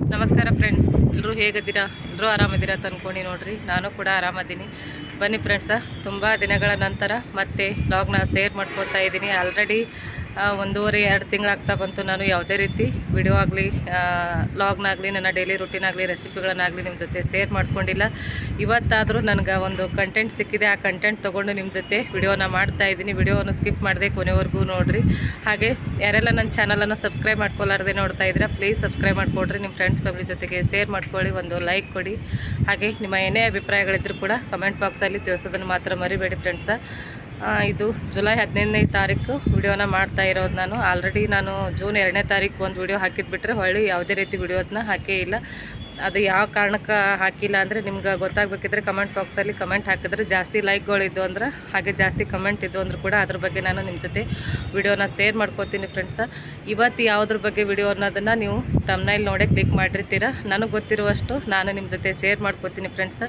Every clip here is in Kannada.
ನಮಸ್ಕಾರ ಫ್ರೆಂಡ್ಸ್, ಎಲ್ಲರೂ ಹೇಗಿದ್ದೀರಾ? ಎಲ್ಲರೂ ಆರಾಮಿದ್ದೀರಾ ಅಂತ ಅಂದ್ಕೊಂಡು ನೋಡ್ರಿ, ನಾನು ಕೂಡ ಆರಾಮದ್ದೀನಿ. ಬನ್ನಿ ಫ್ರೆಂಡ್ಸ, ತುಂಬ ದಿನಗಳ ನಂತರ ಮತ್ತೆ ವ್ಲಾಗ್ನ ಶೇರ್ ಮಾಡ್ಕೋತಾ ಇದ್ದೀನಿ. ಆಲ್ರೆಡಿ 1.5-2 ತಿಂಗಳಾಗ್ತಾ ಬಂತು. ನಾನು ಯಾವುದೇ ರೀತಿ ವಿಡಿಯೋ ಆಗಲಿ, ವ್ಲಾಗ್ನಾಗಲಿ, ನನ್ನ ಡೈಲಿ ರೂಟೀನಾಗಲಿ, ರೆಸಿಪಿಗಳನ್ನಾಗಲಿ ನಿಮ್ಮ ಜೊತೆ ಶೇರ್ ಮಾಡ್ಕೊಂಡಿಲ್ಲ. ಇವತ್ತಾದರೂ ನನಗೆ ಒಂದು ಕಂಟೆಂಟ್ ಸಿಕ್ಕಿದೆ. ಆ ಕಂಟೆಂಟ್ ತೊಗೊಂಡು ನಿಮ್ಮ ಜೊತೆ ವಿಡಿಯೋನ ಮಾಡ್ತಾ ಇದ್ದೀನಿ. ವಿಡಿಯೋವನ್ನು ಸ್ಕಿಪ್ ಮಾಡಿದೆ, ಕೊನೆವರೆಗೂ ನೋಡಿರಿ. ಹಾಗೆ ಯಾರೆಲ್ಲ ನನ್ನ ಚಾನಲನ್ನು ಸಬ್ಸ್ಕ್ರೈಬ್ ಮಾಡ್ಕೊಳ್ಳಾರ್ದೆ ನೋಡ್ತಾ ಇದ್ದೀರಾ, ಪ್ಲೀಸ್ ಸಬ್ಸ್ಕ್ರೈಬ್ ಮಾಡ್ಕೊಡ್ರಿ. ನಿಮ್ಮ ಫ್ರೆಂಡ್ಸ್ ಫ್ಯಾಮಿಲಿ ಜೊತೆಗೆ ಶೇರ್ ಮಾಡ್ಕೊಳ್ಳಿ, ಒಂದು ಲೈಕ್ ಕೊಡಿ. ಹಾಗೆ ನಿಮ್ಮ ಏನೇ ಅಭಿಪ್ರಾಯಗಳಿದ್ದರೂ ಕೂಡ ಕಮೆಂಟ್ ಬಾಕ್ಸಲ್ಲಿ ತಿಳಿಸೋದನ್ನು ಮಾತ್ರ ಮರಿಬೇಡಿ ಫ್ರೆಂಡ್ಸ. ಇದು ಜುಲೈ 15ನೇ ತಾರೀಕು ವಿಡಿಯೋನ ಮಾಡ್ತಾ ಇರೋದು. ಆಲ್ರೆಡಿ ನಾನು ಜೂನ್ 2ನೇ ತಾರೀಕು ಒಂದು ವಿಡಿಯೋ ಹಾಕಿದ್ಬಿಟ್ರೆ ಹೊಳ್ಳಿ ಯಾವುದೇ ರೀತಿ ವಿಡಿಯೋಸ್ನ ಹಾಕೇ ಇಲ್ಲ. ಅದು ಯಾವ ಕಾರಣಕ್ಕೆ ಹಾಕಿಲ್ಲ ಅಂದರೆ ನಿಮ್ಗೆ ಗೊತ್ತಾಗಬೇಕಿದ್ರೆ ಕಮೆಂಟ್ ಬಾಕ್ಸಲ್ಲಿ ಕಮೆಂಟ್ ಹಾಕಿದ್ರೆ, ಜಾಸ್ತಿ ಲೈಕ್ಗಳಿದ್ದು ಅಂದ್ರೆ, ಹಾಗೆ ಜಾಸ್ತಿ ಕಮೆಂಟ್ ಇದ್ದು ಅಂದರೂ ಕೂಡ ಅದ್ರ ಬಗ್ಗೆ ನಾನು ನಿಮ್ಮ ಜೊತೆ ವಿಡಿಯೋನ ಶೇರ್ ಮಾಡ್ಕೋತೀನಿ ಫ್ರೆಂಡ್ಸ. ಇವತ್ತು ಯಾವುದ್ರ ಬಗ್ಗೆ ವಿಡಿಯೋ ಅನ್ನೋದನ್ನು ನೀವು ತಮ್ನೈಲ್ ನೋಡೇ ಕ್ಲಿಕ್ ಮಾಡಿರ್ತೀರ. ನನಗೆ ಗೊತ್ತಿರುವಷ್ಟು ನಾನು ನಿಮ್ಮ ಜೊತೆ ಶೇರ್ ಮಾಡ್ಕೋತೀನಿ ಫ್ರೆಂಡ್ಸ.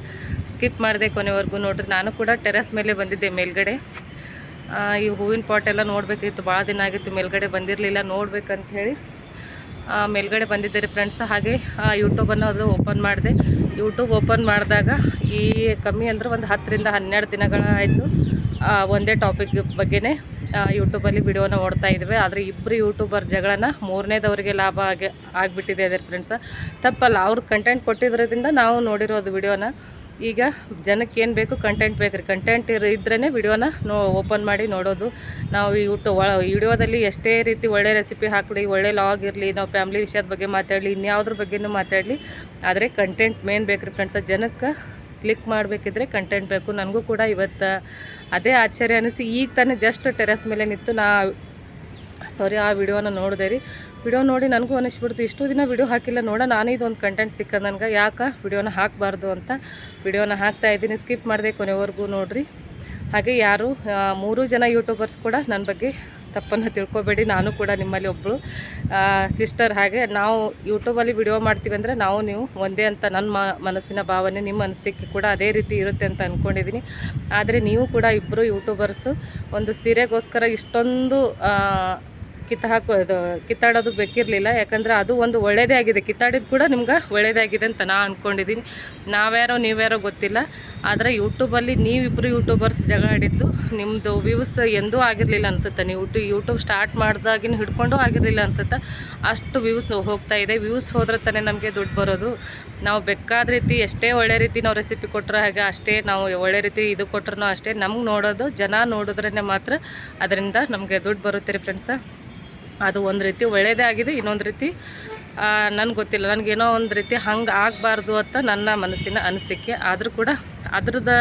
ಸ್ಕಿಪ್ ಮಾಡಿದೆ, ಕೊನೆವರೆಗೂ ನೋಡಿರಿ. ನಾನು ಕೂಡ ಟೆರೆಸ್ ಮೇಲೆ ಬಂದಿದ್ದೆ, ಮೇಲ್ಗಡೆ ಈ ಹೂವಿನ ಪಾಟ್ ಎಲ್ಲ ನೋಡಬೇಕಿತ್ತು. ಭಾಳ ದಿನ ಆಗಿತ್ತು ಮೇಲ್ಗಡೆ ಬಂದಿರಲಿಲ್ಲ, ನೋಡ್ಬೇಕಂತ ಹೇಳಿ ಮೇಲ್ಗಡೆ ಬಂದಿದ್ದಾರೆ ಫ್ರೆಂಡ್ಸ್. ಹಾಗೆ ಯೂಟ್ಯೂಬನ್ನು ಅದು ಓಪನ್ ಮಾಡಿದೆ. ಯೂಟ್ಯೂಬ್ ಓಪನ್ ಮಾಡಿದಾಗ ಈ ಕಮ್ಮಿ ಅಂದರೆ ಒಂದು 10-12 ದಿನಗಳಾಯಿತು ಒಂದೇ ಟಾಪಿಕ್ ಬಗ್ಗೆನೇ ಯೂಟ್ಯೂಬಲ್ಲಿ ವಿಡಿಯೋನ ಓಡ್ತಾ ಇದ್ವಿ. ಆದರೆ ಇಬ್ಬರು ಯೂಟ್ಯೂಬರ್ ಜಗಳನ 3ನೇದವರಿಗೆ ಲಾಭ ಆಗಿಬಿಟ್ಟಿದೆ ಅದೇ ಫ್ರೆಂಡ್ಸ. ತಪ್ಪಲ್ಲ, ಅವ್ರದ್ದು ಕಂಟೆಂಟ್ ಕೊಟ್ಟಿದ್ರಿಂದ ನಾವು ನೋಡಿರೋದು ವಿಡಿಯೋನ. ಈಗ ಜನಕ್ಕೆ ಏನು ಬೇಕು, ಕಂಟೆಂಟ್ ಬೇಕು ರೀ. ಕಂಟೆಂಟ್ ಇದ್ರೇ ವಿಡಿಯೋನ ಓಪನ್ ಮಾಡಿ ನೋಡೋದು. ನಾವು ವಿಡಿಯೋದಲ್ಲಿ ಎಷ್ಟೇ ರೀತಿ ಒಳ್ಳೆ ರೆಸಿಪಿ ಹಾಕಲಿ, ಒಳ್ಳೆ ಲಾಗ್ ಇರಲಿ, ನಾವು ಫ್ಯಾಮ್ಲಿ ವಿಷಯದ ಬಗ್ಗೆ ಮಾತಾಡಲಿ, ಇನ್ಯಾವುದ್ರ ಬಗ್ಗೆನೂ ಮಾತಾಡಲಿ, ಆದರೆ ಕಂಟೆಂಟ್ ಮೇನ್ ಬೇಕು ರೀ ಫ್ರೆಂಡ್ಸ. ಜನಕ್ಕೆ ಕ್ಲಿಕ್ ಮಾಡಬೇಕಿದ್ರೆ ಕಂಟೆಂಟ್ ಬೇಕು. ನನಗೂ ಕೂಡ ಇವತ್ತು ಅದೇ ಆಶ್ಚರ್ಯ ಅನಿಸಿ ಈಗ ತಾನೇ ಜಸ್ಟ್ ಟೆರೆಸ್ ಮೇಲೆ ನಿಂತು ಆ ವಿಡಿಯೋನ ನೋಡಿದೆ ರೀ. ವಿಡಿಯೋ ನೋಡಿ ನನಗೂ ಅನಿಸ್ಬಿಡ್ತು, ಇಷ್ಟು ದಿನ ವಿಡಿಯೋ ಹಾಕಿಲ್ಲ, ನಾನು ಇದೊಂದು ಕಂಟೆಂಟ್ ಸಿಕ್ಕದು ನನಗೆ, ಯಾಕೆ ವಿಡಿಯೋನ ಹಾಕಬಾರ್ದು ಅಂತ ವಿಡಿಯೋನ ಹಾಕ್ತಾಯಿದ್ದೀನಿ. ಸ್ಕಿಪ್ ಮಾಡಿದೆ, ಕೊನೆವರೆಗೂ ನೋಡಿರಿ. ಹಾಗೆ ಯಾರು 3 ಜನ ಯೂಟ್ಯೂಬರ್ಸ್ ಕೂಡ ನನ್ನ ಬಗ್ಗೆ ತಪ್ಪನ್ನು ತಿಳ್ಕೊಬೇಡಿ. ನಾನು ಕೂಡ ನಿಮ್ಮಲ್ಲಿ ಒಬ್ಬಳು ಸಿಸ್ಟರ್. ಹಾಗೆ ನಾವು ಯೂಟ್ಯೂಬಲ್ಲಿ ವಿಡಿಯೋ ಮಾಡ್ತೀವಿ ಅಂದರೆ ನೀವು ಒಂದೇ ಅಂತ ನನ್ನ ಮನಸ್ಸಿನ ಭಾವನೆ, ನಿಮ್ಮ ಅನಿಸಿಕೆ ಕೂಡ ಅದೇ ರೀತಿ ಇರುತ್ತೆ ಅಂತ ಅಂದ್ಕೊಂಡಿದ್ದೀನಿ. ಆದರೆ ನೀವು ಕೂಡ ಇಬ್ಬರು ಯೂಟ್ಯೂಬರ್ಸು ಒಂದು ಸೀರೆಗೋಸ್ಕರ ಇಷ್ಟೊಂದು ಕಿತ್ತಾಡೋದು ಬೇಕಿರಲಿಲ್ಲ. ಯಾಕಂದರೆ ಅದು ಒಂದು ಒಳ್ಳೆಯದೇ ಆಗಿದೆ. ಕಿತ್ತಾಡಿದ್ದು ಕೂಡ ನಿಮ್ಗೆ ಒಳ್ಳೆಯದಾಗಿದೆ ಅಂತ ನಾನು ಅಂದ್ಕೊಂಡಿದ್ದೀನಿ. ನೀವ್ಯಾರೋ ಗೊತ್ತಿಲ್ಲ, ಆದರೆ ಯೂಟ್ಯೂಬಲ್ಲಿ ನೀವಿಬ್ಬರು ಯೂಟ್ಯೂಬರ್ಸ್ ಜಗಳ ಆಡಿದ್ದು ನಿಮ್ಮದು ವ್ಯೂಸ್ ಎಂದೂ ಆಗಿರಲಿಲ್ಲ ಅನಿಸುತ್ತೆ. ನೀವು ಯೂಟ್ಯೂಬ್ ಸ್ಟಾರ್ಟ್ ಮಾಡಿದಾಗಿನ ಹಿಡ್ಕೊಂಡು ಆಗಿರಲಿಲ್ಲ ಅನಿಸುತ್ತೆ. ಅಷ್ಟು ವ್ಯೂಸ್ ಹೋಗ್ತಾ ಇದೆ. ವ್ಯೂಸ್ ಹೋದ್ರೆ ತಾನೇ ನಮಗೆ ದುಡ್ಡು ಬರೋದು. ನಾವು ಬೇಕಾದ ರೀತಿ ಎಷ್ಟೇ ಒಳ್ಳೆ ರೀತಿ ನಾವು ರೆಸಿಪಿ ಕೊಟ್ಟರೆ ಹಾಗೆ ಅಷ್ಟೇ, ನಾವು ಒಳ್ಳೆ ರೀತಿ ಇದು ಕೊಟ್ರೂ ಅಷ್ಟೇ, ನಮ್ಗೆ ನೋಡೋದು ಜನ ನೋಡಿದ್ರೇ ಮಾತ್ರ ಅದರಿಂದ ನಮಗೆ ದುಡ್ಡು ಬರುತ್ತೆ ರೀ ಫ್ರೆಂಡ್ಸ. ಅದು ಒಂದು ರೀತಿ ಒಳ್ಳೆಯದೇ ಆಗಿದೆ. ಇನ್ನೊಂದು ರೀತಿ ನನಗೆ ಗೊತ್ತಿಲ್ಲ, ನನಗೇನೋ ಒಂದು ರೀತಿ ಹಂಗೆ ಆಗಬಾರ್ದು ಅಂತ ನನ್ನ ಮನಸ್ಸಿನ ಅನಿಸಿಕೆ. ಆದರೂ ಕೂಡ ಅದ್ರದ್ದು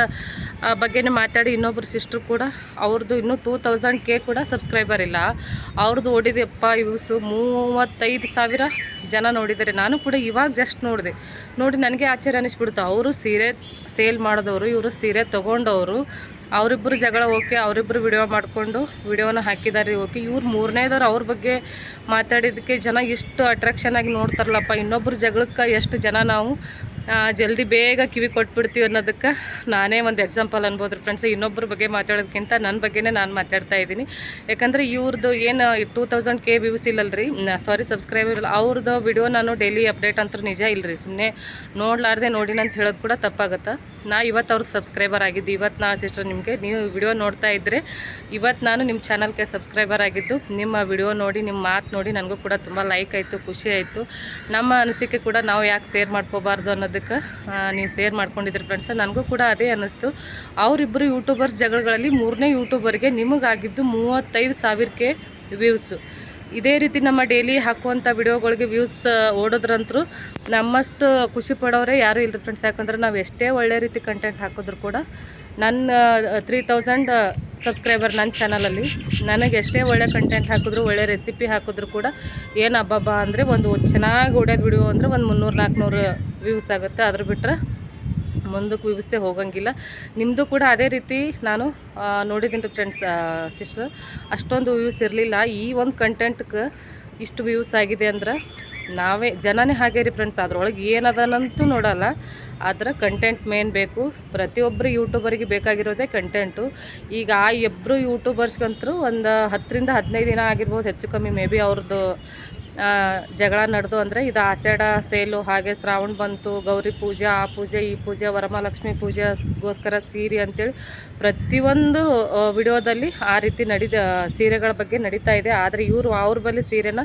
ಬಗ್ಗೆನೇ ಮಾತಾಡಿ ಇನ್ನೊಬ್ಬರು ಸಿಸ್ಟ್ರು ಕೂಡ ಅವ್ರದ್ದು ಇನ್ನೂ 2000K ಕೂಡ ಸಬ್ಸ್ಕ್ರೈಬರ್ ಇಲ್ಲ. ಅವ್ರದ್ದು ಓಡಿದೆಯಪ್ಪ ವ್ಯೂಸು 35,000 ಜನ ನೋಡಿದ್ದಾರೆ. ನಾನು ಕೂಡ ಇವಾಗ ಜಸ್ಟ್ ನೋಡಿ ನನಗೆ ಆಶ್ಚರ್ಯ ಅನ್ನಿಸ್ಬಿಡ್ತು. ಅವರು ಸೀರೆ ಸೇಲ್ ಮಾಡಿದವರು, ಇವರು ಸೀರೆ ತೊಗೊಂಡವರು, ಅವರಿಬ್ಬರು ಜಗಳ ಓಕೆ, ಅವರಿಬ್ಬರು ವಿಡಿಯೋ ಮಾಡಿಕೊಂಡು ವಿಡಿಯೋನ ಹಾಕಿದ್ದಾರೆ ಓಕೆ. ಇವ್ರು 3ನೇದವ್ರು ಅವ್ರ ಬಗ್ಗೆ ಮಾತಾಡಿದ್ದಕ್ಕೆ ಜನ ಎಷ್ಟು ಅಟ್ರಾಕ್ಷನ್ ಆಗಿ ನೋಡ್ತಾರಲ್ಲಪ್ಪ. ಇನ್ನೊಬ್ಬರು ಜಗಳಕ್ಕೆ ಎಷ್ಟು ಜನ ನಾವು ಜಲ್ದಿ ಬೇಗ ಕಿವಿ ಕೊಟ್ಬಿಡ್ತೀವಿ ಅನ್ನೋದಕ್ಕೆ ನಾನೇ ಒಂದು ಎಕ್ಸಾಂಪಲ್ ಅನ್ಬೋದು ರೀ ಫ್ರೆಂಡ್ಸ್. ಇನ್ನೊಬ್ಬರ ಬಗ್ಗೆ ಮಾತಾಡೋದಕ್ಕಿಂತ ನನ್ನ ಬಗ್ಗೆನೇ ನಾನು ಮಾತಾಡ್ತಾ ಇದ್ದೀನಿ. ಯಾಕಂದರೆ ಇವ್ರದ್ದು ಏನು 2000K ವ್ಯೂಸ್ ಇಲ್ಲಲ್ರಿ, ಸಬ್ಸ್ಕ್ರೈಬರ್ ಇಲ್ಲ. ಅವ್ರದ್ದು ವಿಡಿಯೋ ನಾನು ಡೈಲಿ ಅಪ್ಡೇಟ್ ಅಂತೂ ನಿಜ ಇಲ್ಲರಿ. ಸುಮ್ಮನೆ ನೋಡಲಾರ್ದೆ ನೋಡಿನ ಅಂತ ಹೇಳೋದು ಕೂಡ ತಪ್ಪಾಗುತ್ತೆ. ಇವತ್ತು ಅವ್ರದ್ದು ಸಬ್ಸ್ಕ್ರೈಬರ್ ಆಗಿದ್ದು. ಇವತ್ತು ಸಿಸ್ಟರ್ ನಿಮಗೆ ನೀವು ವಿಡಿಯೋ ನೋಡ್ತಾ ಇದ್ದರೆ ಇವತ್ತು ನಾನು ನಿಮ್ಮ ಚಾನಲ್ಗೆ ಸಬ್ಸ್ಕ್ರೈಬರ್ ಆಗಿದ್ದು. ನಿಮ್ಮ ವಿಡಿಯೋ ನೋಡಿ, ನಿಮ್ಮ ಮಾತು ನೋಡಿ ನನಗೂ ಕೂಡ ತುಂಬ ಲೈಕ್ ಆಯಿತು, ಖುಷಿ ಆಯಿತು. ನಮ್ಮ ಅನಿಸಿಕೆ ಕೂಡ ನಾವು ಯಾಕೆ ಶೇರ್ ಮಾಡ್ಕೋಬಾರ್ದು ಅನ್ನೋದಕ್ಕೆ ನೀವು ಶೇರ್ ಮಾಡ್ಕೊಂಡಿದ್ರಿ ಫ್ರೆಂಡ್ಸ್. ನನಗೂ ಕೂಡ ಅದೇ ಅನ್ನಿಸ್ತು. ಅವರಿಬ್ಬರು ಯೂಟ್ಯೂಬರ್ಸ್ ಜಗಳಗಳಲ್ಲಿ 3ನೇ ಯೂಟ್ಯೂಬರ್ಗೆ ನಿಮಗಾಗಿದ್ದು 35,000K ವ್ಯೂಸು. ಇದೇ ರೀತಿ ನಮ್ಮ ಡೈಲಿ ಹಾಕುವಂಥ ವಿಡಿಯೋಗಳಿಗೆ ವ್ಯೂಸ್ ಓಡೋದ್ರಂತರೂ ನಮ್ಮಷ್ಟು ಖುಷಿ ಪಡೋರೆ ಯಾರೂ ಇಲ್ಲ ಫ್ರೆಂಡ್ಸ್. ಯಾಕಂದ್ರೆ ನಾವು ಎಷ್ಟೇ ಒಳ್ಳೆ ರೀತಿ ಕಂಟೆಂಟ್ ಹಾಕಿದ್ರು ಕೂಡ ನನ್ನ 3000 ಸಬ್ಸ್ಕ್ರೈಬರ್ ನನ್ನ ಚಾನಲಲ್ಲಿ ನನಗೆ ಎಷ್ಟೇ ಒಳ್ಳೆ ಕಂಟೆಂಟ್ ಹಾಕಿದ್ರು, ಒಳ್ಳೆ ರೆಸಿಪಿ ಹಾಕಿದ್ರು ಕೂಡ ಏನು ಹಬ್ಬ ಅಂದರೆ ಒಂದು ಚೆನ್ನಾಗಿ ಹೊಡ್ಯೋದು ವಿಡಿಯೋ ಅಂದರೆ ಒಂದು 300-400 ವ್ಯೂಸ್ ಆಗುತ್ತೆ. ಅದ್ರ ಬಿಟ್ಟರೆ ಮುಂದಕ್ಕೆ ವ್ಯೂಸೇ ಹೋಗಂಗಿಲ್ಲ. ನಿಮ್ಮದು ಕೂಡ ಅದೇ ರೀತಿ ನಾನು ನೋಡಿದ್ದೀನಿ ಫ್ರೆಂಡ್ಸ್. ಸಿಸ್ಟರ್ ಅಷ್ಟೊಂದು ವ್ಯೂಸ್ ಇರಲಿಲ್ಲ. ಈ ಒಂದು ಕಂಟೆಂಟ್ಗೆ ಇಷ್ಟು ವ್ಯೂಸ್ ಆಗಿದೆ ಅಂದ್ರೆ ಜನನೇ ಹಾಗೆ ರೀ ಫ್ರೆಂಡ್ಸ್. ಅದ್ರೊಳಗೆ ಏನದನಂತೂ ನೋಡೋಲ್ಲ, ಆದರೆ ಕಂಟೆಂಟ್ ಮೇನ್ ಬೇಕು. ಪ್ರತಿಯೊಬ್ಬರು ಯೂಟ್ಯೂಬರಿಗೆ ಬೇಕಾಗಿರೋದೇ ಕಂಟೆಂಟು. ಈಗ ಆ ಇಬ್ಬರು ಯೂಟ್ಯೂಬರ್ಸ್ಗಂತೂ ಒಂದು 10-15 ದಿನ ಆಗಿರ್ಬೋದು ಹೆಚ್ಚು ಕಮ್ಮಿ. ಮೇ ಬಿ ಅವ್ರದ್ದು ಜಗಳ ನಡೆದು ಅಂದರೆ ಇದು ಆಷಾಢ ಸೇಲು, ಹಾಗೆ ಶ್ರಾವಣ ಬಂತು, ಗೌರಿ ಪೂಜೆ, ಆ ಪೂಜೆ ಈ ಪೂಜೆ, ವರಮಹಾಲಕ್ಷ್ಮಿ ಪೂಜೆಗೋಸ್ಕರ ಸೀರೆ ಅಂತೇಳಿ ಪ್ರತಿಯೊಂದು ವಿಡಿಯೋದಲ್ಲಿ ಆ ರೀತಿ ಸೀರೆಗಳ ಬಗ್ಗೆ ನಡೀತಾ ಇದೆ. ಆದರೆ ಇವರು ಅವ್ರ ಬಳಿ ಸೀರೆನ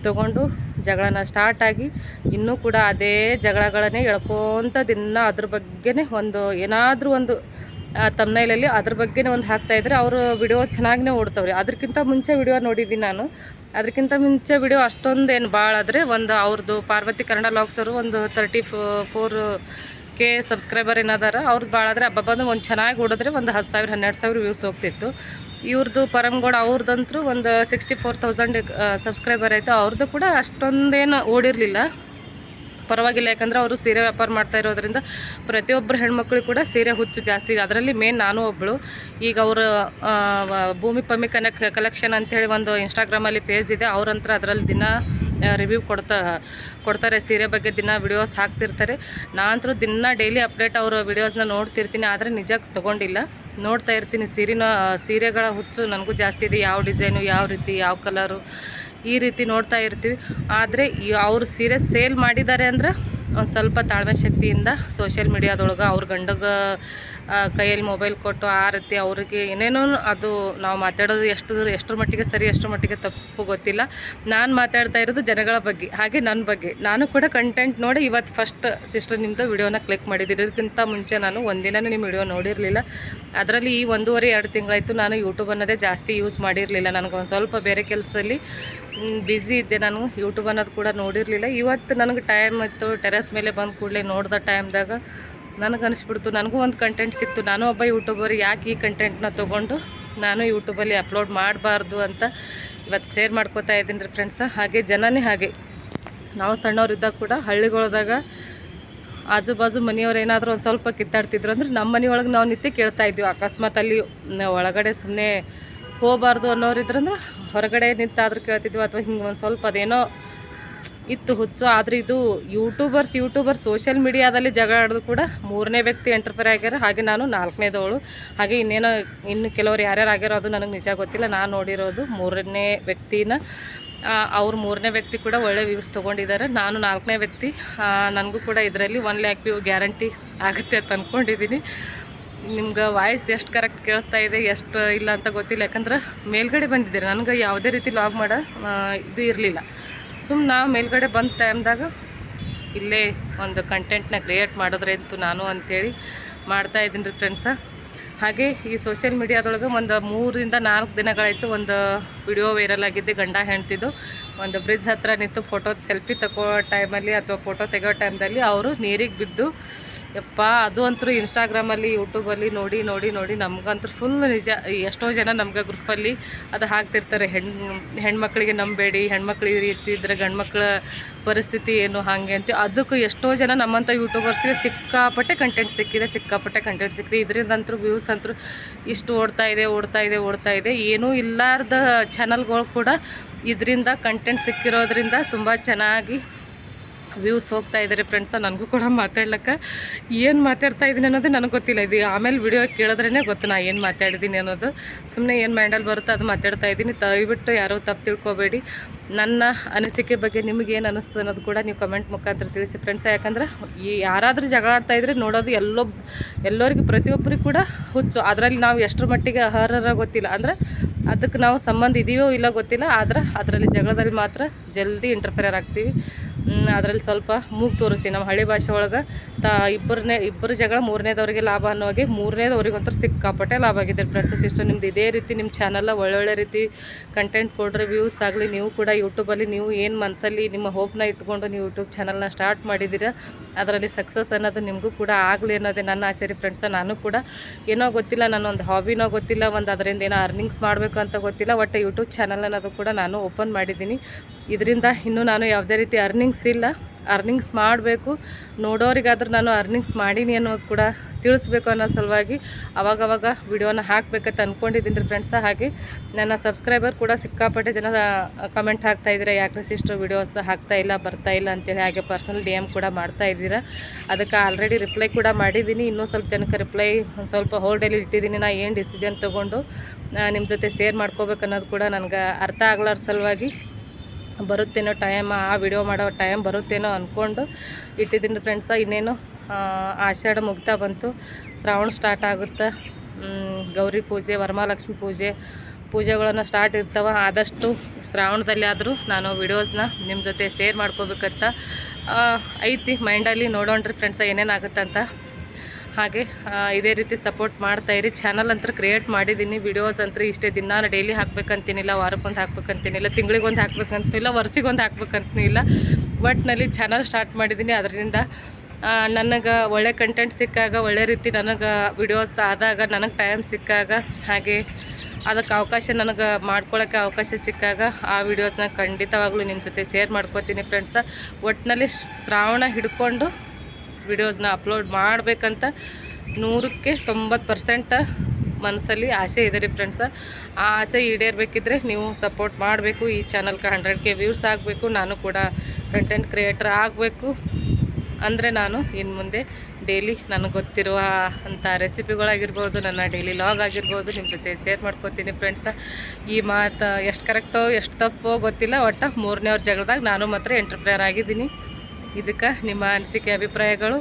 ತೊಗೊಂಡು ಜಗಳನ ಸ್ಟಾರ್ಟ್ ಆಗಿ ಇನ್ನೂ ಕೂಡ ಅದೇ ಜಗಳಗಳನ್ನೇ ಎಳ್ಕೊತ ದಿನ ಅದ್ರ ಬಗ್ಗೆನೇ ಏನಾದರೂ ಒಂದು ತಮ್ನೈಲಲ್ಲಿ ಅದ್ರ ಬಗ್ಗೆನೇ ಒಂದು ಹಾಕ್ತಾಯಿದ್ರೆ ಅವರು ವಿಡಿಯೋ ಚೆನ್ನಾಗಿನೇ ಓಡ್ತಾವ್ರಿ. ಅದಕ್ಕಿಂತ ಮುಂಚೆ ವಿಡಿಯೋ ನೋಡಿದ್ದೀನಿ ನಾನು. ಅದಕ್ಕಿಂತ ಮುಂಚೆ ವಿಡಿಯೋ ಅಷ್ಟೊಂದೇನು ಭಾಳ ಆದರೆ ಅವ್ರದ್ದು ಪಾರ್ವತಿ ಕನ್ನಡ ವ್ಲಾಗ್ಸ್ದವರು ಒಂದು 34K ಸಬ್ಸ್ಕ್ರೈಬರ್ ಏನದಾರ. ಅವ್ರದ್ದು ಭಾಳ ಆದರೆ ಬಂದು ಒಂದು ಚೆನ್ನಾಗಿ ಓಡಿದ್ರೆ ಒಂದು 10,000 12,000 ವ್ಯೂಸ್ ಹೋಗ್ತಿತ್ತು. ಇವ್ರದ್ದು ಪರಮ್ಗೌಡ ಅವ್ರದ್ದಂತೂ ಒಂದು 64,000 ಸಬ್ಸ್ಕ್ರೈಬರ್ ಆಯಿತು. ಅವ್ರದ್ದು ಕೂಡ ಅಷ್ಟೊಂದೇನು ಓಡಿರಲಿಲ್ಲ, ಪರವಾಗಿಲ್ಲ. ಯಾಕಂದರೆ ಅವರು ಸೀರೆ ವ್ಯಾಪಾರ ಮಾಡ್ತಾ ಇರೋದ್ರಿಂದ ಪ್ರತಿಯೊಬ್ಬರು ಹೆಣ್ಮಕ್ಳು ಕೂಡ ಸೀರೆ ಹುಚ್ಚು ಜಾಸ್ತಿ ಇದೆ. ಅದರಲ್ಲಿ ಮೇನ್ ನಾನು ಒಬ್ಬಳು. ಈಗ ಅವರು ಭೂಮಿ ಪಮ್ಮಿ ಕಲೆಕ್ಷನ್ ಅಂಥೇಳಿ ಒಂದು ಇನ್ಸ್ಟಾಗ್ರಾಮಲ್ಲಿ ಪೇಜ್ ಇದೆ. ಅವ್ರಂತ್ರ ಅದರಲ್ಲಿ ದಿನ ರಿವ್ಯೂ ಕೊಡ್ತಾರೆ, ಸೀರೆ ಬಗ್ಗೆ ದಿನ ವಿಡಿಯೋಸ್ ಹಾಕ್ತಿರ್ತಾರೆ. ನಾನಂತರೂ ದಿನ ಡೈಲಿ ಅಪ್ಡೇಟ್ ಅವರ ವಿಡಿಯೋಸ್ನ ನೋಡ್ತಿರ್ತೀನಿ. ಆದರೆ ನಿಜಕ್ಕೆ ತೊಗೊಂಡಿಲ್ಲ, ನೋಡ್ತಾ ಇರ್ತೀನಿ. ಸೀರೆಗಳ ಹುಚ್ಚು ನನಗೂ ಜಾಸ್ತಿ ಇದೆ. ಯಾವ ಡಿಸೈನು, ಯಾವ ರೀತಿ, ಯಾವ ಕಲರು, ಈ ರೀತಿ ನೋಡ್ತಾ ಇರ್ತೀವಿ. ಆದರೆ ಅವರು ಸೀರೆ ಸೇಲ್ ಮಾಡಿದ್ದಾರೆ ಅಂದ್ರೆ ಒಂದು ಸ್ವಲ್ಪ ತಾಳ್ಮೆ ಶಕ್ತಿಯಿಂದ ಸೋಷಿಯಲ್ ಮೀಡಿಯಾದೊಳಗೆ ಅವ್ರ ಗಂಡಗೆ ಕೈಯಲ್ಲಿ ಮೊಬೈಲ್ ಕೊಟ್ಟು ಆ ರೀತಿ ಅವ್ರಿಗೆ ಏನೇನೋ ಅದು ನಾವು ಮಾತಾಡೋದು ಎಷ್ಟರ ಮಟ್ಟಿಗೆ ಸರಿ, ಎಷ್ಟರ ಮಟ್ಟಿಗೆ ತಪ್ಪು ಗೊತ್ತಿಲ್ಲ. ನಾನು ಮಾತಾಡ್ತಾ ಇರೋದು ಜನಗಳ ಬಗ್ಗೆ, ಹಾಗೆ ನನ್ನ ಬಗ್ಗೆ. ನಾನು ಕೂಡ ಕಂಟೆಂಟ್ ನೋಡಿ ಇವತ್ತು ಫಸ್ಟ್ ಸಿಸ್ಟರ್ ನಿಮ್ಮದು ವಿಡಿಯೋನ ಕ್ಲಿಕ್ ಮಾಡಿದ್ದೀನಿ. ಇದಕ್ಕಿಂತ ಮುಂಚೆ ನಾನು ಒಂದಿನನೂ ನಿಮ್ಮ ವಿಡಿಯೋ ನೋಡಿರಲಿಲ್ಲ. ಅದರಲ್ಲಿ ಈ 1.5-2 ತಿಂಗಳಾಯಿತು ನಾನು ಯೂಟ್ಯೂಬ್ ಅನ್ನೋದೇ ಜಾಸ್ತಿ ಯೂಸ್ ಮಾಡಿರಲಿಲ್ಲ. ನನಗೊಂದು ಸ್ವಲ್ಪ ಬೇರೆ ಕೆಲಸದಲ್ಲಿ ಬ್ಯುಸಿ ಇದ್ದೆ, ನಾನು ಯೂಟ್ಯೂಬ್ ಅನ್ನೋದು ಕೂಡ ನೋಡಿರಲಿಲ್ಲ. ಇವತ್ತು ನನಗೆ ಟೈಮ್ ಇತ್ತು, ಟೆರೆಸ್ ಮೇಲೆ ಬಂದ ಕೂಡಲೇ ನೋಡಿದ ಟೈಮ್ದಾಗ ನನಗೆ ಅನಿಸ್ಬಿಡ್ತು, ನನಗೂ ಒಂದು ಕಂಟೆಂಟ್ ಸಿಕ್ತು. ನಾನು ಒಬ್ಬ ಯೂಟ್ಯೂಬರ್, ಯಾಕೆ ಈ ಕಂಟೆಂಟ್ನ ತೊಗೊಂಡು ನಾನು ಯೂಟ್ಯೂಬಲ್ಲಿ ಅಪ್ಲೋಡ್ ಮಾಡಬಾರ್ದು ಅಂತ ಇವತ್ತು ಶೇರ್ ಮಾಡ್ಕೋತಾ ಇದ್ದೀನಿ ರೀ ಫ್ರೆಂಡ್ಸ. ಹಾಗೆ ಜನನೇ ಹಾಗೆ, ನಾವು ಸಣ್ಣವರಿದ್ದಾಗ ಕೂಡ ಹಳ್ಳಿಗಳದಾಗ ಆಜು ಬಾಜು ಮನೆಯವ್ರು ಏನಾದರೂ ಒಂದು ಸ್ವಲ್ಪ ಕಿತ್ತಾಡ್ತಿದ್ರು ಅಂದ್ರೆ ನಮ್ಮ ಮನೆಯೊಳಗೆ ನಾವು ನಿತ್ಯ ಕೇಳ್ತಾ ಇದ್ವಿ. ಅಕಸ್ಮಾತ್ ಅಲ್ಲಿ ಒಳಗಡೆ ಸುಮ್ಮನೆ ಹೋಗಬಾರ್ದು ಅನ್ನೋರಿದ್ರಂದ್ರೆ ಹೊರಗಡೆ ನಿಂತಾದ್ರೂ ಕೇಳ್ತಿದ್ವಿ, ಅಥವಾ ಹಿಂಗೆ ಒಂದು ಸ್ವಲ್ಪ ಅದೇನೋ ಇತ್ತು ಹುಚ್ಚು. ಆದರೆ ಇದು ಯೂಟ್ಯೂಬರ್ ಸೋಷಿಯಲ್ ಮೀಡಿಯಾದಲ್ಲಿ ಜಗಳ ಆಡೋದು ಕೂಡ 3ನೇ ವ್ಯಕ್ತಿ ಎಂಟರ್ಫೇರ್ ಆಗ್ಯಾರ. ಹಾಗೆ ನಾನು 4ನೇದವಳು. ಹಾಗೆ ಇನ್ನು ಕೆಲವರು ಯಾರ್ಯಾರು ಆಗ್ಯಾರೋ ಅದು ನನಗೆ ನಿಜ ಗೊತ್ತಿಲ್ಲ. ನಾನು ನೋಡಿರೋದು 3ನೇ ವ್ಯಕ್ತಿನ. ಅವ್ರು 3ನೇ ವ್ಯಕ್ತಿ ಕೂಡ ಒಳ್ಳೆ ವ್ಯೂಸ್ ತೊಗೊಂಡಿದ್ದಾರೆ. ನಾನು 4ನೇ ವ್ಯಕ್ತಿ. ನನಗೂ ಕೂಡ ಇದರಲ್ಲಿ 1 lakh ವ್ಯೂ ಗ್ಯಾರಂಟಿ ಆಗುತ್ತೆ ಅಂತ ಅಂದ್ಕೊಂಡಿದ್ದೀನಿ. ನಿಮ್ಗೆ ವಾಯ್ಸ್ ಎಷ್ಟು ಕರೆಕ್ಟ್ ಕೇಳಿಸ್ತಾ ಇದೆ, ಎಷ್ಟು ಇಲ್ಲ ಅಂತ ಗೊತ್ತಿಲ್ಲ. ಯಾಕಂದ್ರೆ ಮೇಲ್ಗಡೆ ಬಂದಿದ್ದೀರಿ, ನನಗೆ ಯಾವುದೇ ರೀತಿ ಲಾಗ್ ಮಾಡೋ ಇದು ಇರಲಿಲ್ಲ. ಸುಮ್ಮನೆ ಮೇಲ್ಗಡೆ ಬಂದ ಟೈಮ್ದಾಗ ಇಲ್ಲೇ ಒಂದು ಕಂಟೆಂಟ್ನ ಕ್ರಿಯೇಟ್ ಮಾಡಿದ್ರೆ ಅಂತು ನಾನು ಅಂಥೇಳಿ ಮಾಡ್ತಾಯಿದ್ದೀನಿ ರೀ ಫ್ರೆಂಡ್ಸ. ಹಾಗೆ ಈ ಸೋಷಿಯಲ್ ಮೀಡಿಯಾದೊಳಗೆ ಒಂದು 3-4 ದಿನಗಳಾಯಿತು ಒಂದು ವಿಡಿಯೋ ವೈರಲ್ ಆಗಿದ್ದೆ. ಗಂಡ ಹೆಂಡ್ತಿದ್ದು ಒಂದು ಬ್ರಿಡ್ಜ್ ಹತ್ರ ನಿಂತು ಸೆಲ್ಫಿ ತಗೋ ಟೈಮಲ್ಲಿ ಅಥವಾ ಫೋಟೋ ತೆಗೋ ಟೈಮ್ದಲ್ಲಿ ಅವರು ನೀರಿಗೆ ಬಿದ್ದು, ಯಪ್ಪ ಅದು ಅಂತೂ ಇನ್ಸ್ಟಾಗ್ರಾಮಲ್ಲಿ ಯೂಟ್ಯೂಬಲ್ಲಿ ನೋಡಿ ನಮಗಂತೂ ಫುಲ್ ನಿಜ. ಎಷ್ಟೋ ಜನ ನಮ್ಗೆ ಗ್ರೂಪಲ್ಲಿ ಅದು ಹಾಕ್ತಿರ್ತಾರೆ, ಹೆಣ್ಮಕ್ಳಿಗೆ ನಂಬೇಡಿ, ಹೆಣ್ಮಕ್ಳು ಈ ರೀತಿ ಇದ್ದರೆ ಗಂಡ್ಮಕ್ಳ ಪರಿಸ್ಥಿತಿ ಏನು ಹಾಗೆ ಅಂತ. ಅದಕ್ಕೂ ಎಷ್ಟೋ ಜನ ನಮ್ಮಂಥ ಯೂಟ್ಯೂಬರ್ಸ್ಗೆ ಸಿಕ್ಕಾಪಟ್ಟೆ ಕಂಟೆಂಟ್ ಸಿಕ್ಕಿದೆ. ಇದರಿಂದಂತೂ ವ್ಯೂಸ್ ಅಂತೂ ಇಷ್ಟು ಓಡ್ತಾ ಇದೆ. ಏನೂ ಇಲ್ಲಾರ್ದ ಚಾನಲ್ಗಳು ಕೂಡ ಇದರಿಂದ ಕಂಟೆಂಟ್ ಸಿಕ್ಕಿರೋದ್ರಿಂದ ತುಂಬ ಚೆನ್ನಾಗಿ ವ್ಯೂಸ್ ಹೋಗ್ತಾ ಇದ್ದಾರೆ ಫ್ರೆಂಡ್ಸ. ನನಗೂ ಕೂಡ ಮಾತಾಡ್ಲಿಕ್ಕೆ ಏನು ಮಾತಾಡ್ತಾ ಇದ್ದೀನಿ ಅನ್ನೋದು ನನಗೆ ಗೊತ್ತಿಲ್ಲ. ಇದು ಆಮೇಲೆ ವಿಡಿಯೋ ಕೇಳಿದ್ರೇ ಗೊತ್ತು ನಾ ಏನು ಮಾತಾಡಿದ್ದೀನಿ ಅನ್ನೋದು. ಸುಮ್ಮನೆ ಏನು ಮೈಂಡಲ್ಲಿ ಬರುತ್ತೋ ಅದು ಮಾತಾಡ್ತಾ ಇದ್ದೀನಿ. ದಯವಿಟ್ಟು ಯಾರೋ ತಪ್ಪು ತಿಳ್ಕೊಬೇಡಿ. ನನ್ನ ಅನಿಸಿಕೆ ಬಗ್ಗೆ ನಿಮಗೇನು ಅನ್ನಿಸ್ತದೆ ಅನ್ನೋದು ಕೂಡ ನೀವು ಕಮೆಂಟ್ ಮುಖಾಂತರ ತಿಳಿಸಿ ಫ್ರೆಂಡ್ಸ. ಯಾಕಂದ್ರೆ ಯಾರಾದರೂ ಜಗಳ ಆಡ್ತಾಯಿದ್ರೆ ನೋಡೋದು ಎಲ್ಲರಿಗೂ ಪ್ರತಿಯೊಬ್ಬರಿಗೂ ಕೂಡ ಹುಚ್ಚು. ಅದರಲ್ಲಿ ನಾವು ಎಷ್ಟರ ಮಟ್ಟಿಗೆ ಅರ್ಹರ ಗೊತ್ತಿಲ್ಲ, ಅಂದರೆ ಅದಕ್ಕೆ ನಾವು ಸಂಬಂಧ ಇದೆಯೋ ಇಲ್ಲ ಗೊತ್ತಿಲ್ಲ. ಆದರೆ ಅದರಲ್ಲಿ ಜಗಳದಲ್ಲಿ ಮಾತ್ರ ಜಲ್ದಿ ಇಂಟರ್ಫಿಯರ್ ಆಗ್ತೀವಿ. ಅದರಲ್ಲಿ ಸ್ವಲ್ಪ ಮೂಗು ತೋರಿಸ್ತೀವಿ. ನಮ್ಮ ಹಳ್ಳಿ ಭಾಷೆ ಒಳಗೆ ಇಬ್ಬರು ಜಗಳ 3ನೇದವ್ರಿಗೆ ಲಾಭ ಅನ್ನೋಗೆ 3ನೇದವ್ರಿಗಂತೂ ಸಿಕ್ಕಾಪಟ್ಟೆ ಲಾಭ ಆಗಿದೆ ಫ್ರೆಂಡ್ಸ್. ಸಿಸ್ಟರ್ ನಿಮ್ದು ಇದೇ ರೀತಿ ನಿಮ್ಮ ಚಾನಲ್ಲ ಒಳ್ಳೊಳ್ಳೆ ರೀತಿ ಕಂಟೆಂಟ್ ಕೊಡ್ರಿ, ವ್ಯೂಸ್ ಆಗಲಿ. ನೀವು ಕೂಡ ಯೂಟ್ಯೂಬಲ್ಲಿ ನೀವು ಏನು ಮನಸ್ಸಲ್ಲಿ ನಿಮ್ಮ ಹೋಪ್ನ ಇಟ್ಕೊಂಡು ನೀವು ಯೂಟ್ಯೂಬ್ ಚಾನಲ್ನ ಸ್ಟಾರ್ಟ್ ಮಾಡಿದ್ದೀರ, ಅದರಲ್ಲಿ ಸಕ್ಸಸ್ ಅನ್ನೋದು ನಿಮಗೂ ಕೂಡ ಆಗಲಿ ಅನ್ನೋದೇ ನನ್ನ ಆಸೆ ರೀ ಫ್ರೆಂಡ್ಸ. ನಾನು ಕೂಡ ಏನೋ ಗೊತ್ತಿಲ್ಲ, ನಾನೊಂದು ಹಾಬಿನೋ ಗೊತ್ತಿಲ್ಲ, ಒಂದು ಅದರಿಂದ ಏನೋ ಅರ್ನಿಂಗ್ಸ್ ಮಾಡಬೇಕು ಅಂತ ಗೊತ್ತಿಲ್ಲ, ಒಟ್ಟು ಯೂಟ್ಯೂಬ್ ಚಾನಲ್ ಅನ್ನೋದು ಕೂಡ ನಾನು ಓಪನ್ ಮಾಡಿದ್ದೀನಿ. ಇದರಿಂದ ಇನ್ನೂ ನಾನು ಯಾವುದೇ ರೀತಿ ಅರ್ನಿಂಗ್ಸ್ ಇಲ್ಲ, ಅರ್ನಿಂಗ್ಸ್ ಮಾಡಬೇಕು. ನೋಡೋರಿಗಾದ್ರೂ ನಾನು ಅರ್ನಿಂಗ್ಸ್ ಮಾಡೀನಿ ಅನ್ನೋದು ಕೂಡ ತಿಳಿಸ್ಬೇಕು ಅನ್ನೋ ಸಲುವಾಗಿ ಅವಾಗವಾಗ ವಿಡಿಯೋನ ಹಾಕಬೇಕಂತ ಅಂದ್ಕೊಂಡಿದ್ದೀನಿ ರೀ ಫ್ರೆಂಡ್ಸ. ಹಾಗೆ ನನ್ನ ಸಬ್ಸ್ಕ್ರೈಬರ್ ಕೂಡ ಸಿಕ್ಕಾಪಟ್ಟೆ ಜನ ಕಮೆಂಟ್ ಹಾಕ್ತಾಯಿದ್ದೀರಾ, ಯಾಕೆ ಸಿಸ್ಟರ್ ವಿಡಿಯೋಸ್ ಬರ್ತಾ ಇಲ್ಲ ಅಂತೇಳಿ. ಹಾಗೆ ಪರ್ಸ್ನಲ್ DM ಕೂಡ ಮಾಡ್ತಾ ಇದ್ದೀರಾ. ಅದಕ್ಕೆ ಆಲ್ರೆಡಿ ರಿಪ್ಲೈ ಕೂಡ ಮಾಡಿದ್ದೀನಿ. ಇನ್ನೂ ಸ್ವಲ್ಪ ಜನಕ್ಕೆ ರಿಪ್ಲೈ ಸ್ವಲ್ಪ ಹೋಲ್ಡಲ್ಲಿ ಇಟ್ಟಿದ್ದೀನಿ. ನಾನು ಏನು ಡಿಸಿಷನ್ ತೊಗೊಂಡು ನಿಮ್ಮ ಜೊತೆ ಶೇರ್ ಮಾಡ್ಕೋಬೇಕು ಅನ್ನೋದು ಕೂಡ ನನಗೆ ಅರ್ಥ ಆಗ್ಲಾರ ಸಲುವಾಗಿ ಬರುತ್ತೇನೋ ಟೈಮ್, ಆ ವಿಡಿಯೋ ಮಾಡೋ ಟೈಮ್ ಬರುತ್ತೇನೋ ಅಂದ್ಕೊಂಡು ಇಟ್ಟಿದ್ದೀನಿ ಫ್ರೆಂಡ್ಸ. ಇನ್ನೇನು ಆಷಾಢ ಮುಗ್ತಾ ಬಂತು, ಶ್ರಾವಣ ಸ್ಟಾರ್ಟ್ ಆಗುತ್ತೆ. ಗೌರಿ ಪೂಜೆ, ವರಮಹಾಲಕ್ಷ್ಮಿ ಪೂಜೆಗಳನ್ನು ಸ್ಟಾರ್ಟ್ ಇರ್ತವೆ. ಆದಷ್ಟು ಶ್ರಾವಣದಲ್ಲಿ ಆದರೂ ನಾನು ವಿಡಿಯೋಸ್ನ ನಿಮ್ಮ ಜೊತೆ ಶೇರ್ ಮಾಡ್ಕೋಬೇಕಂತ ಐತಿ ಮೈಂಡಲ್ಲಿ. ನೋಡೋಣ್ರಿ ಫ್ರೆಂಡ್ಸ ಏನೇನಾಗುತ್ತೆ ಅಂತ. ಹಾಗೆ ಇದೇ ರೀತಿ ಸಪೋರ್ಟ್ ಮಾಡ್ತಾಯಿರಿ. ಚಾನಲ್ ಅಂತ ಕ್ರಿಯೇಟ್ ಮಾಡಿದ್ದೀನಿ. ವಿಡಿಯೋಸ್ ಅಂತ ಇಷ್ಟೇ ದಿನ ಡೈಲಿ ಹಾಕ್ಬೇಕಂತೀನಿಲ್ಲ, ವಾರಕ್ಕೊಂದು ಹಾಕ್ಬೇಕಂತೀನಿಲ್ಲ, ತಿಂಗಳಿಗೊಂದು ಹಾಕ್ಬೇಕಂತಿಲ್ಲ, ವರ್ಷಿಗೊಂದು ಹಾಕ್ಬೇಕಂತೀನಿಲ್ಲ. ಒಟ್ಟಿನಲ್ಲಿ ಚಾನಲ್ ಸ್ಟಾರ್ಟ್ ಮಾಡಿದ್ದೀನಿ. ಅದರಿಂದ ನನಗೆ ಒಳ್ಳೆ ಕಂಟೆಂಟ್ ಸಿಕ್ಕಾಗ, ಒಳ್ಳೆ ರೀತಿ ನನಗೆ ವಿಡಿಯೋಸ್ ಆದಾಗ, ನನಗೆ ಟೈಮ್ ಸಿಕ್ಕಾಗ, ಹಾಗೆ ಅದಕ್ಕೆ ಅವಕಾಶ ನನಗೆ ಮಾಡ್ಕೊಳ್ಳೋಕ್ಕೆ ಅವಕಾಶ ಸಿಕ್ಕಾಗ ಆ ವಿಡಿಯೋಸ್ನ ಖಂಡಿತವಾಗ್ಲೂ ನಿಮ್ಮ ಜೊತೆ ಶೇರ್ ಮಾಡ್ಕೋತೀನಿ ಫ್ರೆಂಡ್ಸ. ಒಟ್ಟಿನಲ್ಲಿ ಶ್ರಾವಣ ಹಿಡ್ಕೊಂಡು ವಿಡಿಯೋಸ್ನ ಅಪ್ಲೋಡ್ ಮಾಡಬೇಕಂತ 100ಕ್ಕೆ 90% ಮನಸ್ಸಲ್ಲಿ ಆಸೆ ಇದೆ ರೀ ಫ್ರೆಂಡ್ಸ. ಆ ಆಸೆ ಈಡೇರಬೇಕಿದ್ರೆ ನೀವು ಸಪೋರ್ಟ್ ಮಾಡಬೇಕು. ಈ ಚಾನಲ್ಗೆ 100K ವ್ಯೂಸ್ ಆಗಬೇಕು, ನಾನು ಕೂಡ ಕಂಟೆಂಟ್ ಕ್ರಿಯೇಟರ್ ಆಗಬೇಕು. ಅಂದರೆ ನಾನು ಇನ್ನು ಮುಂದೆ ಡೈಲಿ ನನಗೆ ಗೊತ್ತಿರುವ ಅಂಥ ರೆಸಿಪಿಗಳಾಗಿರ್ಬೋದು, ನನ್ನ ಡೈಲಿ ಲಾಗ್ ಆಗಿರ್ಬೋದು ನಿಮ್ಮ ಜೊತೆ ಶೇರ್ ಮಾಡ್ಕೊತೀನಿ ಫ್ರೆಂಡ್ಸ. ಈ ಮಾತು ಎಷ್ಟು ಕರೆಕ್ಟೋ ಎಷ್ಟು ತಪ್ಪೋ ಗೊತ್ತಿಲ್ಲ, ಒಟ್ಟು 3ನೇವ್ರ ಜಗಳದಾಗ ನಾನು ಮಾತ್ರ ಎಂಟರ್ಪ್ರೇಯರ್ ಆಗಿದ್ದೀನಿ. ಇದಕ್ಕೆ ನಿಮ್ಮ ಅನಿಸಿಕೆ ಅಭಿಪ್ರಾಯಗಳು.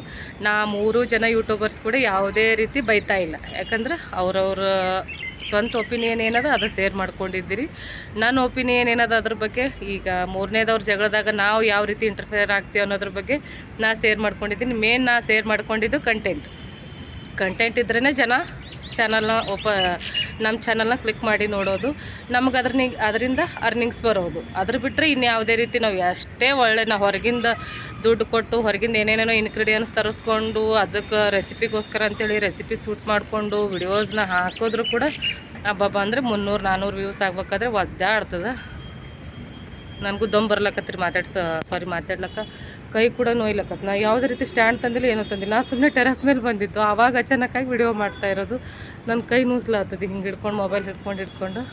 3 ಜನ ಯೂಟ್ಯೂಬರ್ಸ್ ಕೂಡ ಯಾವುದೇ ರೀತಿ ಬೈತಾ ಇಲ್ಲ, ಯಾಕಂದ್ರೆ ಅವ್ರವ್ರ ಸ್ವಂತ ಒಪಿನಿಯನ್ ಏನದ ಅದು ಶೇರ್ ಮಾಡ್ಕೊಂಡಿದ್ದೀರಿ. ನನ್ನ ಒಪಿನಿಯನ್ ಏನದ ಅದ್ರ ಬಗ್ಗೆ. ಈಗ 3ನೇದವ್ರ ಜಗಳದಾಗ ನಾವು ಯಾವ ರೀತಿ ಇಂಟರ್ಫಿಯರ್ ಆಗ್ತೀವಿ ಅನ್ನೋದ್ರ ಬಗ್ಗೆ ನಾ ಶೇರ್ ಮಾಡ್ಕೊಂಡಿದ್ದೀನಿ. ಮೇನ್ ನಾ ಶೇರ್ ಮಾಡ್ಕೊಂಡಿದ್ದು ಕಂಟೆಂಟ್ ಇದ್ರೇ ಜನ ಚಾನಲ್ನ ನಮ್ಮ ಚಾನಲ್ನ ಕ್ಲಿಕ್ ಮಾಡಿ ನೋಡೋದು, ನಮಗೆ ಅದರಿಂದ ಅರ್ನಿಂಗ್ಸ್ ಬರೋದು. ಅದ್ರ ಬಿಟ್ಟರೆ ಇನ್ನು ಯಾವುದೇ ರೀತಿ ನಾವು ಎಷ್ಟೇ ನಾವು ಹೊರಗಿಂದ ದುಡ್ಡು ಕೊಟ್ಟು ಹೊರಗಿಂದ ಏನೇನೋ ಇನ್ಗ್ರೀಡಿಯೆಂಟ್ಸ್ ತರಿಸ್ಕೊಂಡು ಅದಕ್ಕೆ ರೆಸಿಪಿಗೋಸ್ಕರ ಅಂತೇಳಿ ರೆಸಿಪಿ ಶೂಟ್ ಮಾಡಿಕೊಂಡು ವಿಡಿಯೋಸ್ನ ಹಾಕಿದ್ರು ಕೂಡ ಹಬ್ಬ ಅಂದರೆ 300-400 ವ್ಯೂಸ್ ಆಗ್ಬೇಕಾದ್ರೆ ಒದ್ದಾಡ್ತದೆ. ನನಗೂ ದಮ್ ಬರ್ಲಕತ್ರಿ ಮಾತಾಡ್ಲಕ್ಕ ಕೈ ಕೂಡ ನೋಯ್ಲಕ್ಕತ್ತು. ನಾ ಯಾವುದೇ ರೀತಿ ಸ್ಟ್ಯಾಂಡ್ ತಂದಿಲ್ಲ, ಏನೂ ತಂದಿಲ್ಲ. ನಾ ಸುಮ್ಮನೆ ಟೆರಸ್ ಮೇಲೆ ಬಂದಿದ್ದು, ಆವಾಗ ಅಚಾನಕ್ಕಾಗಿ ವಿಡಿಯೋ ಮಾಡ್ತಾಯಿರೋದು. ನನ್ನ ಕೈ ನೂಸ್ಲಾಗ್ತದೆ ಹಿಂಗೆ ಹಿಡ್ಕೊಂಡು, ಮೊಬೈಲ್ ಹಿಡ್ಕೊಂಡು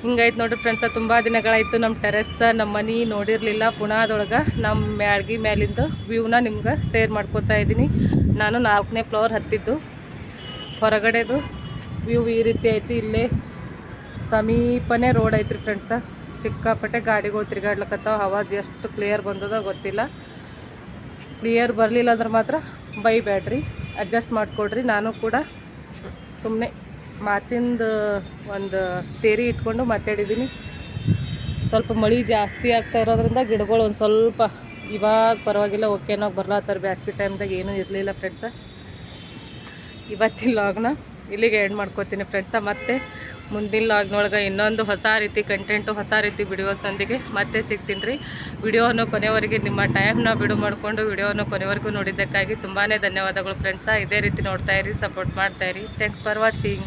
ಹಿಂಗಾಯ್ತು ನೋಡಿರಿ ಫ್ರೆಂಡ್ಸ. ತುಂಬ ದಿನಗಳಾಯಿತು ನಮ್ಮ ಟೆರೆಸ್, ನಮ್ಮ ಮನೆ ನೋಡಿರಲಿಲ್ಲ. ಪುಣಾದೊಳಗೆ ನಮ್ಮ ಮ್ಯಾಳ್ಗಿ ಮೇಲಿಂದ ವ್ಯೂನ ನಿಮ್ಗೆ ಶೇರ್ ಮಾಡ್ಕೋತಾ ಇದ್ದೀನಿ. ನಾನು 4ನೇ ಫ್ಲೋರ್ ಹತ್ತಿದ್ದು. ಹೊರಗಡೆದು ವ್ಯೂ ಈ ರೀತಿ ಐತಿ. ಇಲ್ಲೇ ಸಮೀಪನೇ ರೋಡ್ ಐತ್ರಿ ಫ್ರೆಂಡ್ಸ. ಸಿಕ್ಕಾಪಟ್ಟೆ ಗಾಡಿಗಳು ತಿರುಗಾಡ್ಲಕ್ಕತ್ತಾವ. ಆವಾಜ್ ಎಷ್ಟು ಕ್ಲಿಯರ್ ಬಂದದ ಗೊತ್ತಿಲ್ಲ. ಕ್ಲಿಯರ್ ಬರಲಿಲ್ಲ ಅಂದ್ರೆ ಮಾತ್ರ ಬೈಬೇಡ್ರಿ, ಅಡ್ಜಸ್ಟ್ ಮಾಡಿಕೊಡ್ರಿ. ನಾನು ಕೂಡ ಸುಮ್ಮನೆ ಮಾತಿಂದ ಒಂದು ತೇರಿ ಇಟ್ಕೊಂಡು ಮಾತಾಡಿದ್ದೀನಿ. ಸ್ವಲ್ಪ ಮಳೆ ಜಾಸ್ತಿ ಆಗ್ತಾ ಇರೋದ್ರಿಂದ ಗಿಡಗಳು ಒಂದು ಸ್ವಲ್ಪ ಇವಾಗ ಪರವಾಗಿಲ್ಲ, ಓಕೆನಾಗಿ ಬರ್ಲಾತ್ತಾರೆ. ಬೇಸಿಗೆ ಟೈಮ್ದಾಗ ಏನೂ ಇರಲಿಲ್ಲ ಫ್ರೆಂಡ್ಸ. ಇವತ್ತಿನ ಲಾಗ್ನ ಇಲ್ಲಿಗೆ ಎಂಡ್ ಮಾಡ್ಕೋತೀನಿ ಫ್ರೆಂಡ್ಸ. ಮತ್ತೆ ಮುಂದಿನ ಲಾಗ್ನೊಳಗೆ ಇನ್ನೊಂದು ಹೊಸ ರೀತಿ ಕಂಟೆಂಟು, ಹೊಸ ರೀತಿ ವಿಡಿಯೋಸ್ನೊಂದಿಗೆ ಮತ್ತೆ ಸಿಗ್ತೀನಿ ರೀ. ವಿಡಿಯೋವನ್ನು ಕೊನೆವರೆಗೆ ನಿಮ್ಮ ಟೈಮ್ನ ಬಿಡು ಮಾಡಿಕೊಂಡು ವಿಡಿಯೋವನ್ನು ಕೊನೆವರೆಗೂ ನೋಡಿದ್ದಕ್ಕಾಗಿ ತುಂಬಾ ಧನ್ಯವಾದಗಳು ಫ್ರೆಂಡ್ಸ. ಇದೇ ರೀತಿ ನೋಡ್ತಾಯಿರಿ, ಸಪೋರ್ಟ್ ಮಾಡ್ತಾಯಿರಿ. Thanks for watching.